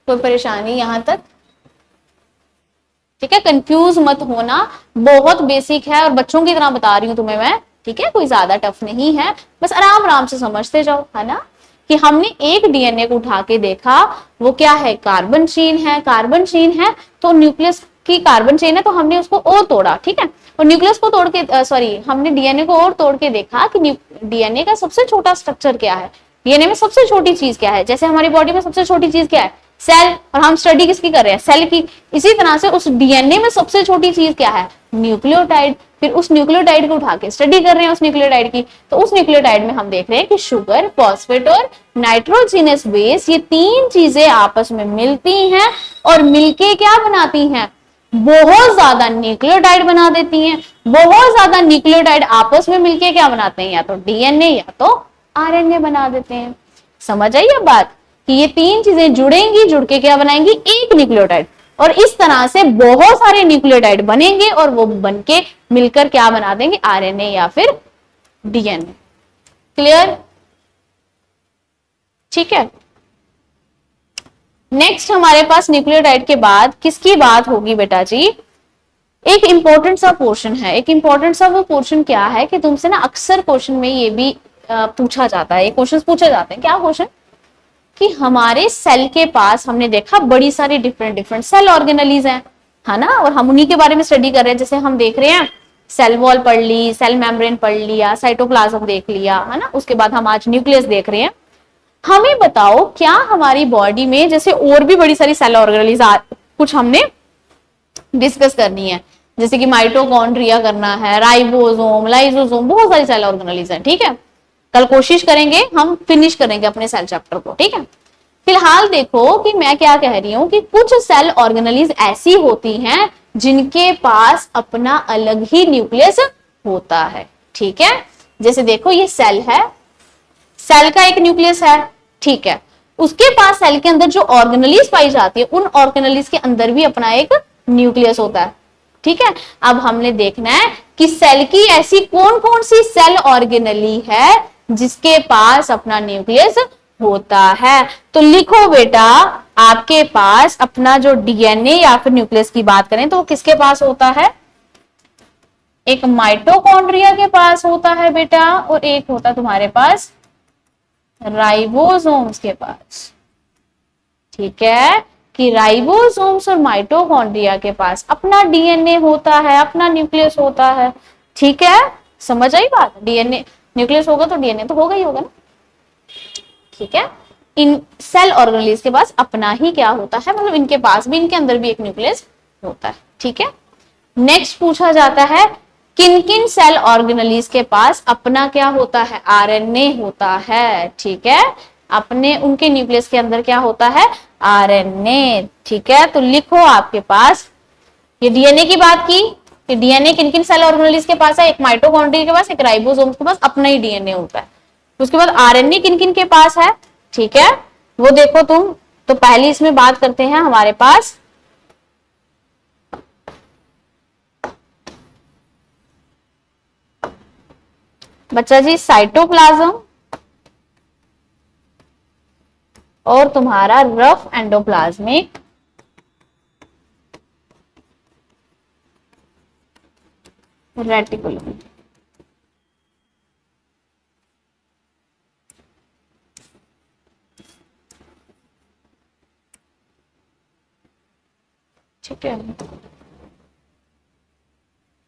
कोई परेशानी यहां तक? ठीक है, कंफ्यूज मत होना, बहुत बेसिक है और बच्चों की तरह बता रही हूं तुम्हें मैं। ठीक है, कोई ज्यादा टफ नहीं है, बस आराम आराम से समझते जाओ, है ना। कि हमने एक डीएनए को उठा के देखा, वो क्या है, कार्बन चेन है। कार्बन चेन है तो न्यूक्लियस की कार्बन चेन है, तो हमने उसको और तोड़ा। ठीक है, और न्यूक्लियस को तोड़ के हमने डीएनए को और तोड़ के देखा कि डीएनए का सबसे छोटा स्ट्रक्चर क्या है, डीएनए में सबसे छोटी चीज क्या है। जैसे हमारी बॉडी में सबसे छोटी चीज क्या है, सेल, और हम स्टडी किसकी कर रहे हैं, सेल की। इसी तरह से उस डीएनए में सबसे छोटी चीज क्या है, न्यूक्लियोटाइड। फिर उस न्यूक्लियोटाइड को उठा के स्टडी कर रहे हैं उस न्यूक्लियोटाइड की, तो उस न्यूक्लियोटाइड में हम देख रहे हैं कि शुगर, फॉस्फेट और नाइट्रोजीनस बेस, ये 3 चीजें आपस में मिलती हैं और मिलके क्या बनाती हैं, बहुत ज्यादा न्यूक्लियोटाइड बना देती हैं। बहुत ज्यादा न्यूक्लियोटाइड आपस में मिलके क्या बनाते हैं, या तो डीएनए या तो आरएनए बना देते हैं। समझ आई अब बात, कि ये 3 चीजें जुड़ेंगी, जुड़ के क्या बनाएंगी, एक न्यूक्लियोटाइड। और इस तरह से बहुत सारे न्यूक्लियोटाइड बनेंगे और वो बनके मिलकर क्या बना देंगे, आरएनए या फिर डीएनए। क्लियर? ठीक है, नेक्स्ट हमारे पास न्यूक्लियोटाइड के बाद किसकी बात होगी बेटा जी, एक इंपॉर्टेंट सा पोर्शन है। एक इंपॉर्टेंट सा वो पोर्शन क्या है कि तुमसे ना अक्सर क्वेश्चन में ये भी पूछा जाता है, क्वेश्चन पूछे जाते हैं। क्या क्वेश्चन, कि हमारे सेल के पास हमने देखा बड़ी सारी डिफरेंट डिफरेंट सेल ऑर्गेनलीज हैं, है ना, और हम उन्हीं के बारे में स्टडी कर रहे हैं। जैसे हम देख रहे हैं सेल वॉल पढ़ ली, सेल मेम्ब्रेन पढ़ लिया, साइटोप्लाज्म देख लिया, है ना, उसके बाद हम आज न्यूक्लियस देख रहे हैं। हमें बताओ क्या हमारी बॉडी में जैसे और भी बड़ी सारी सेल ऑर्गेनलीज कुछ हमने डिस्कस करनी है, जैसे कि माइटोकॉन्ड्रिया करना है, राइबोसोम, लाइसोसोम, बहुत सारी सेल ऑर्गेनलीज हैं। ठीक है, कल कोशिश करेंगे हम फिनिश करेंगे अपने सेल चैप्टर को। ठीक है, फिलहाल देखो कि मैं क्या कह रही हूं कि कुछ सेल ऑर्गेनलीज ऐसी होती हैं जिनके पास अपना अलग ही न्यूक्लियस होता है। ठीक है, जैसे देखो ये सेल है, सेल का एक न्यूक्लियस है। ठीक है, उसके पास सेल के अंदर जो ऑर्गेनलीज पाई जाती है, उन ऑर्गेनलीज के अंदर भी अपना एक न्यूक्लियस होता है। ठीक है, अब हमने देखना है कि सेल की ऐसी कौन कौन सी सेल ऑर्गेनली है जिसके पास अपना न्यूक्लियस होता है। तो लिखो बेटा, आपके पास अपना जो डीएनए या फिर न्यूक्लियस की बात करें तो वो किसके पास होता है, एक माइटोकॉन्ड्रिया के पास होता है बेटा, और एक होता तुम्हारे पास राइबोसोम्स के पास। ठीक है, कि राइबोसोम्स और माइटोकॉन्ड्रिया के पास अपना डीएनए होता है, अपना न्यूक्लियस होता है। ठीक है, समझ आई बात, डीएनए न्यूक्लियस होगा तो डीएनए तो होगा ही होगा ना। ठीक है, इन सेल ऑर्गेनलीज के पास अपना ही क्या होता है, मतलब इनके पास भी, इनके अंदर भी एक न्यूक्लियस होता है। ठीक है, नेक्स्ट पूछा जाता है किन किन सेल ऑर्गेनलीज के पास अपना क्या होता है, आरएनए होता है। ठीक है, अपने उनके न्यूक्लियस के अंदर क्या होता है, आरएनए। ठीक है, तो लिखो आपके पास, ये डीएनए की बात की कि डीएनए किन किन सेल ऑर्गेनलीज के पास है, एक माइटोकॉन्ड्रिया के पास, एक राइबोसोम के पास अपना ही डीएनए होता है। उसके बाद आरएनए किन किन के पास है, ठीक है, वो देखो तुम। तो पहली इसमें बात करते हैं हमारे पास बच्चा जी साइटोप्लाज्म और तुम्हारा रफ एंडोप्लाज्मिक रेटिकुलम। ठीक है,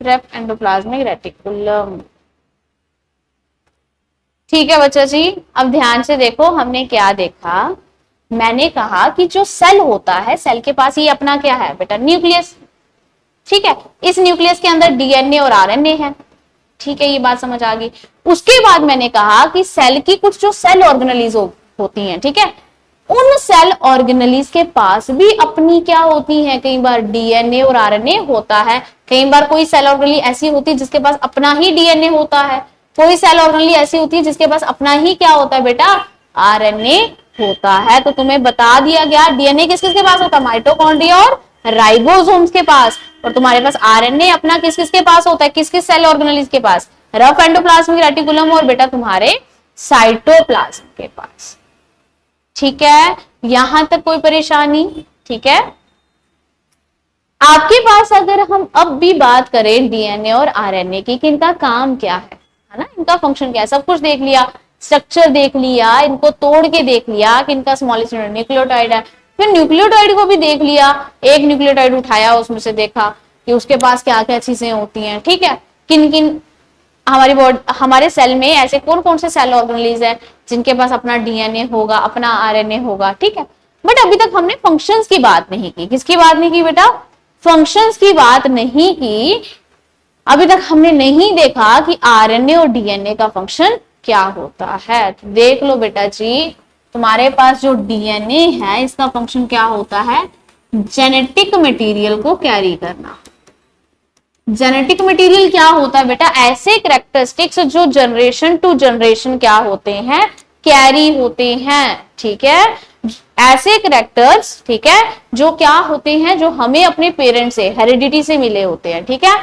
रेफ एंडोप्लाज्मिक रेटिकुलम। ठीक है बच्चा जी, अब ध्यान से देखो हमने क्या देखा। मैंने कहा कि जो सेल होता है, सेल के पास ये अपना क्या है बेटा, न्यूक्लियस। ठीक है, इस न्यूक्लियस के अंदर डीएनए और आरएनए है। ठीक है, ये बात समझ आ गई। उसके बाद मैंने कहा कि सेल की कुछ जो सेल ऑर्गेनेलिज होती हैं, ठीक है, उन सेल ऑर्गेनेलिज के पास भी अपनी क्या होती है, कई बार डीएनए और आरएनए होता है। कई बार कोई सेल ऑर्गेनेली ऐसी होती है जिसके पास अपना ही डीएनए होता है, कोई सेल ऑर्गेनेली ऐसी होती है जिसके पास अपना ही क्या होता है बेटा, आरएनए होता है। तो तुम्हें बता दिया गया डीएनए किस किस के पास होता है, माइटोकॉन्ड्रिया और राइबोसोम्स के पास, और तुम्हारे पास आरएनए अपना किस किस के पास होता है, किस किस सेल ऑर्गेनेलिज के पास, रफ एंडोप्लाज्मिक रेटिकुलम और बेटा तुम्हारे साइटोप्लाज्म के पास। ठीक है, यहां तक कोई परेशानी? ठीक है, आपके पास अगर हम अब भी बात करें डीएनए और आरएनए की कि इनका काम क्या है ना, इनका फंक्शन क्या है, सब कुछ देख लिया, स्ट्रक्चर देख लिया, इनको तोड़ के देख लिया कि इनका स्मॉलेस्ट न्यूक्लियोटाइड है, फिर न्यूक्लियोटाइड को भी देख लिया, एक न्यूक्लियोटाइड उठाया, उसमें से देखा कि उसके पास क्या क्या चीजें होती हैं। ठीक है, किन किन हमारी बॉडी, हमारे सेल में ऐसे कौन कौन से सेल ऑर्गेनेलिज है जिनके पास अपना डीएनए होगा, अपना आरएनए होगा। ठीक है, बट अभी तक हमने फंक्शंस की बात नहीं की। किसकी बात नहीं की बेटा, फंक्शंस की बात नहीं की। अभी तक हमने नहीं देखा कि आरएनए और डीएनए का फंक्शन क्या होता है। तो देख लो बेटा जी, तुम्हारे पास जो डीएनए है इसका फंक्शन क्या होता है, जेनेटिक मटेरियल को कैरी करना। जेनेटिक मटेरियल क्या होता है बेटा, ऐसे कैरेक्टरिस्टिक्स जो जनरेशन टू जनरेशन क्या होते हैं, कैरी होते हैं। ठीक है, ऐसे कैरेक्टर्स, ठीक है, जो क्या होते हैं, जो हमें अपने पेरेंट से हेरिडिटी से मिले होते हैं। ठीक है,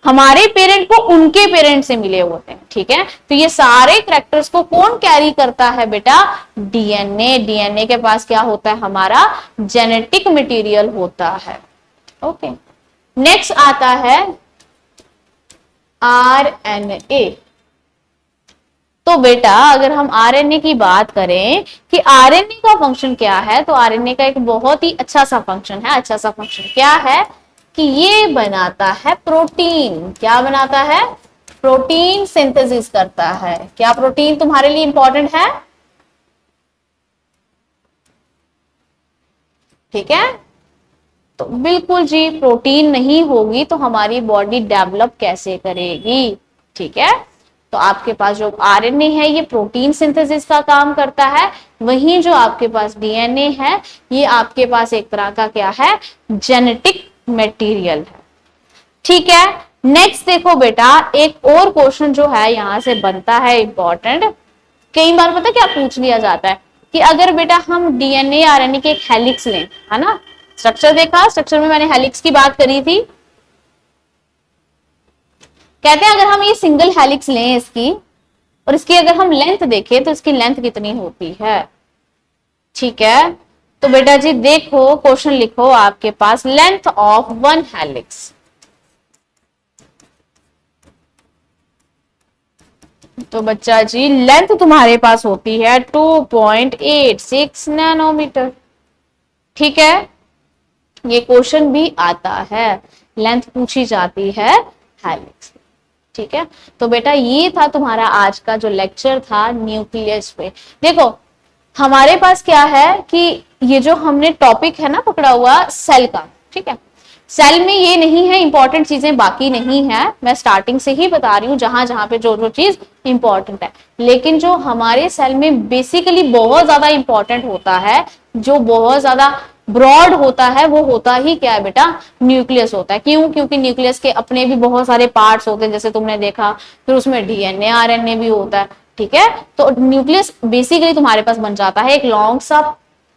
हमारे पेरेंट को उनके पेरेंट से मिले होते हैं। ठीक है, तो ये सारे कैरेक्टर्स को कौन कैरी करता है बेटा, डीएनए। डीएनए के पास क्या होता है, हमारा जेनेटिक मटेरियल होता है। ओके, नेक्स्ट आता है आरएनए। तो बेटा अगर हम आरएनए की बात करें कि आरएनए का फंक्शन क्या है, तो आरएनए का एक बहुत ही अच्छा सा फंक्शन है। अच्छा सा फंक्शन क्या है कि ये बनाता है प्रोटीन। क्या बनाता है, प्रोटीन सिंथेसिस करता है। क्या प्रोटीन तुम्हारे लिए इंपॉर्टेंट है? ठीक है, तो बिल्कुल जी, प्रोटीन नहीं होगी तो हमारी बॉडी डेवलप कैसे करेगी। ठीक है, तो आपके पास जो आरएनए है ये प्रोटीन सिंथेसिस का काम करता है, वहीं जो आपके पास डीएनए है ये आपके पास एक तरह का क्या है, जेनेटिक मटेरियल है। ठीक है, नेक्स्ट देखो बेटा, एक और क्वेश्चन जो है यहां से बनता है इंपॉर्टेंट। कई बार पता क्या पूछ लिया जाता है कि अगर बेटा हम डीएनए आरएनए के एक हेलिक्स लें, है ना, स्ट्रक्चर देखा, स्ट्रक्चर में मैंने हेलिक्स की बात करी थी। कहते हैं अगर हम ये सिंगल हेलिक्स लें इसकी, और इसकी अगर हम लेंथ देखें तो इसकी लेंथ कितनी होती है। ठीक है, तो बेटा जी देखो क्वेश्चन लिखो आपके पास, लेंथ ऑफ वन हेलिक्स। तो बच्चा जी लेंथ तुम्हारे पास होती है 2.86 नैनोमीटर। ठीक है, ये क्वेश्चन भी आता है, लेंथ पूछी जाती है हेलिक्स। ठीक है, तो बेटा ये था तुम्हारा आज का जो लेक्चर था न्यूक्लियस पे। देखो हमारे पास क्या है कि ये जो हमने टॉपिक है ना पकड़ा हुआ सेल का, ठीक है, सेल में ये नहीं है, इंपॉर्टेंट चीजें बाकी नहीं है, मैं स्टार्टिंग से ही बता रही हूँ जहां जहां पे जो जो चीज इंपॉर्टेंट है। लेकिन जो हमारे सेल में बेसिकली बहुत ज्यादा इंपॉर्टेंट होता है, जो बहुत ज्यादा ब्रॉड होता है, वो होता ही क्या है बेटा, न्यूक्लियस होता है। क्यों? क्योंकि न्यूक्लियस के अपने भी बहुत सारे पार्ट्स होते हैं, जैसे तुमने देखा, फिर उसमें डीएनए आरएनए भी होता है। ठीक है, तो न्यूक्लियस बेसिकली तुम्हारे पास बन जाता है एक लॉन्ग सा,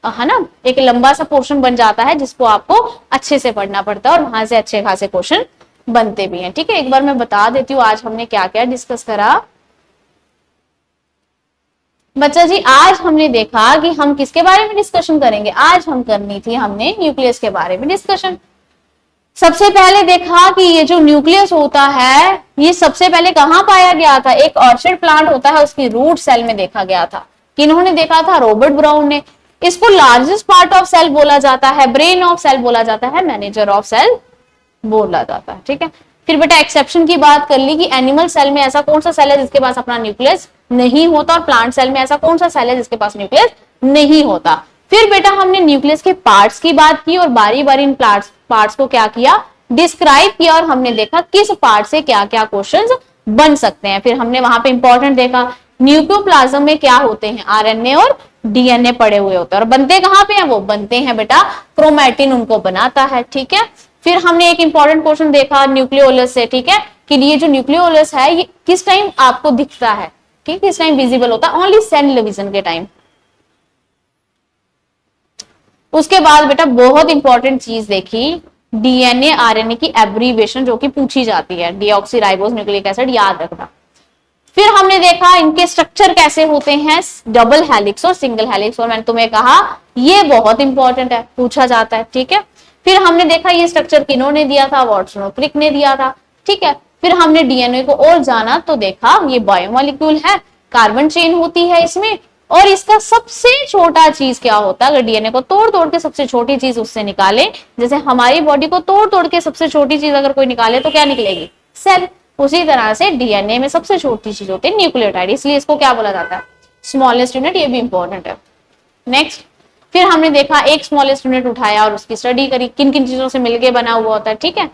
है ना, एक लंबा सा पोर्शन बन जाता है जिसको आपको अच्छे से पढ़ना पड़ता है और वहां से अच्छे खासे क्वेश्चन बनते भी हैं। ठीक है, एक बार मैं बता देती हूँ आज हमने क्या क्या डिस्कस करा। बच्चा जी आज हमने देखा कि हम किसके बारे में डिस्कशन करेंगे, आज हम करनी थी हमने न्यूक्लियस के बारे में डिस्कशन। सबसे पहले देखा कि ये जो न्यूक्लियस होता है ये सबसे पहले कहां पाया गया था, एक ऑर्चिड प्लांट होता है उसकी रूट सेल में देखा गया था। किन्होंने देखा था, रॉबर्ट ब्राउन ने। इसको लार्जेस्ट पार्ट ऑफ सेल बोला जाता है, ब्रेन ऑफ सेल बोला जाता है, मैनेजर ऑफ सेल बोला जाता है। ठीक है, फिर बेटा एक्सेप्शन की बात कर ली कि एनिमल सेल में ऐसा कौन सा सेल है जिसके पास अपना न्यूक्लियस नहीं होता, और प्लांट सेल में ऐसा कौन सा सेल है जिसके पास न्यूक्लियस नहीं होता। फिर बेटा हमने न्यूक्लियस के पार्ट्स की बात की और बारी बारी इन पार्ट्स को क्या किया, डिस्क्राइब किया, और हमने देखा किस पार्ट से क्या क्या क्वेश्चंस बन सकते हैं। फिर हमने वहां पे इंपॉर्टेंट देखा न्यूक्लियोप्लाज्म में क्या होते हैं, आरएनए और डीएनए पड़े हुए होते हैं, और बनते कहां पे हैं, वो बनते हैं बेटा क्रोमैटिन उनको बनाता है। ठीक है, फिर हमने एक इंपॉर्टेंट क्वेश्चन देखा न्यूक्लियोलस से। ठीक है, कि ये जो न्यूक्लियोलस है ये किस टाइम आपको दिखता है, ठीक, किस टाइम विजिबल होता है, ओनली सेल डिवीजन के टाइम। उसके बाद बेटा बहुत इंपॉर्टेंट चीज देखी, डीएनए आरएनए की एब्रीवेशन जो कि पूछी जाती है, डीऑक्सीराइबोस न्यूक्लिक एसिड, याद रखना। फिर हमने देखा इनके स्ट्रक्चर कैसे होते हैं, डबल हेलिक्स और सिंगल हेलिक्स, और मैंने तुम्हें कहा ये बहुत इंपॉर्टेंट है, पूछा जाता है। ठीक है, फिर हमने देखा ये स्ट्रक्चर किन्होंने दिया था, वाटसन और क्रिक ने दिया था। ठीक है, फिर हमने डीएनए को और जाना तो देखा ये बायोमोलिक्यूल है, कार्बन चेन होती है इसमें, और इसका सबसे छोटा चीज क्या होता है, अगर डीएनए को तोड़ तोड़ के सबसे छोटी चीज उससे निकाले, जैसे हमारी बॉडी को तोड़ तोड़ के सबसे छोटी चीज अगर कोई निकाले तो क्या निकलेगी, सेल। उसी तरह से डीएनए में सबसे छोटी चीज होती है न्यूक्लियोटाइड, इसलिए इसको क्या बोला जाता है, स्मॉलेस्ट यूनिट, ये भी इंपॉर्टेंट है। नेक्स्ट, फिर हमने देखा एक स्मॉलेस्ट यूनिट उठाया और उसकी स्टडी करी, किन किन चीजों से मिलके बना हुआ होता है। ठीक है,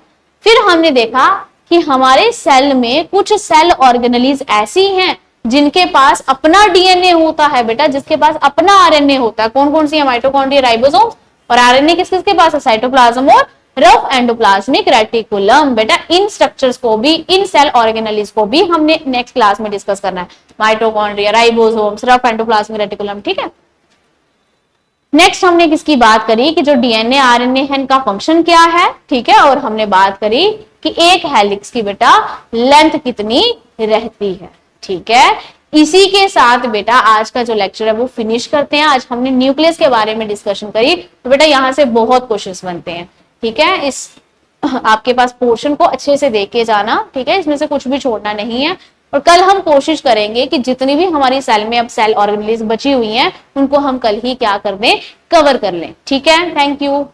फिर हमने देखा कि हमारे सेल में कुछ सेल ऑर्गेनेलीज ऐसी हैं जिनके पास अपना डीएनए होता है बेटा, जिसके पास अपना आरएनए होता है। कौन कौन सी है, माइटोकॉन्ड्रिया, राइबोसोम, और आरएनए किस किसके पास है, साइटोप्लाज्म और रफ एंडोप्लाज्मिक रेटिकुलम। बेटा इन स्ट्रक्चर्स को भी, इन सेल ऑर्गेनेलीज को भी हमने नेक्स्ट क्लास में डिस्कस करना है, mitochondria, ribosomes, rough endoplasmic reticulum. ठीक है, नेक्स्ट हमने किसकी बात करी कि जो डीएनए आरएनए है इनका फंक्शन क्या है। ठीक है, और हमने बात करी कि एक हेलिक्स की बेटा लेंथ कितनी रहती है। ठीक है, इसी के साथ बेटा आज का जो लेक्चर है वो फिनिश करते हैं। आज हमने न्यूक्लियस के बारे में डिस्कशन करी, तो बेटा यहां से बहुत क्वेश्चंस बनते हैं। ठीक है, इस आपके पास पोर्शन को अच्छे से देख के जाना। ठीक है, इसमें से कुछ भी छोड़ना नहीं है, और कल हम कोशिश करेंगे कि जितनी भी हमारी सेल में अब सेल ऑर्गेनेलीज बची हुई हैं उनको हम कल ही क्या कर दें, कवर कर लें। ठीक है, थैंक यू।